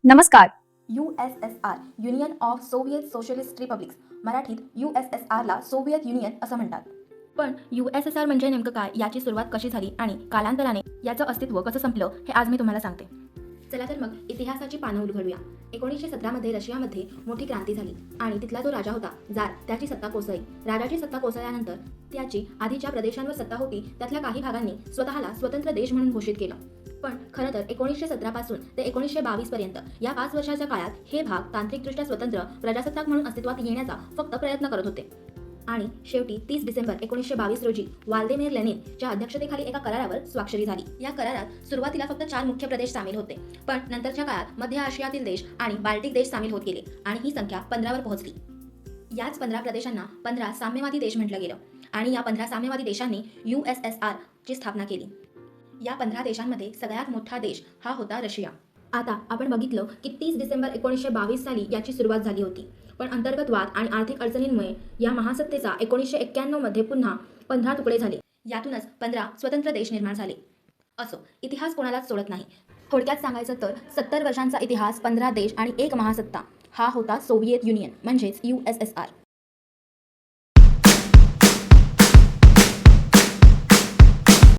नमस्कार. USSR union of Soviet socialist republics, मराठीत USSRला Soviet union असं म्हणतात. पण USSR म्हणजे नेमकं काय, याची सुरुवात कशी झाली आणि कालांतराने याचं अस्तित्व कसं संपलं, हे आज मी तुम्हाला सांगते. चला तर मग इतिहासाची पानं उलगडूया. 1917 मध्ये रशियामध्ये मोठी क्रांती झाली आणि तिथला जो राजा होता जार, त्याची सत्ता कोसळली. राजाची सत्ता कोसळल्यानंतर त्याची आधी ज्या प्रदेशांवर सत्ता होती त्यातल्या काही भागांनी स्वतःला स्वतंत्र देश म्हणून घोषित केलं. पण खरं तर 1917 पासून ते 1922 पर्यंत या 5 वर्षाच्या काळात हे भाग तांत्रिकदृष्ट्या स्वतंत्र प्रजासत्ताक म्हणून अस्तित्वात येण्याचा फक्त प्रयत्न करत होते. आणि शेवटी 30 डिसेंबर 1922 रोजी व्लादिमीर लेनिनच्या अध्यक्षतेखाली एका करारावर स्वाक्षरी झाली. या करारात सुरुवातीला फक्त 4 मुख्य प्रदेश सामील होते, पण नंतरच्या काळात मध्य आशियातील देश आणि बाल्टिक देश सामील होत गेले आणि ही संख्या 15 वर पोहोचली. याच 15 प्रदेशांना 15 साम्यवादी देश म्हटलं गेलं आणि या 15 साम्यवादी देशांनी USSR ची स्थापना केली. या 15 देशांमध्ये सगळ्यात मोठा देश हा होता रशिया. आता आपण बघितलं की 30 डिसेंबर 1922 साली याची सुरुवात झाली होती, पण अंतर्गत वाद आणि आर्थिक अडचणींमुळे या महासत्तेचा 1991 मध्ये पुन्हा 15 तुकडे झाले. यातूनच 15 स्वतंत्र देश निर्माण झाले. असो, इतिहास कोणालाच सोडत नाही. थोडक्यात सांगायचं तर 70 वर्षांचा इतिहास, 15 देश आणि एक महासत्ता, हा होता सोव्हिएत युनियन म्हणजेच USSR.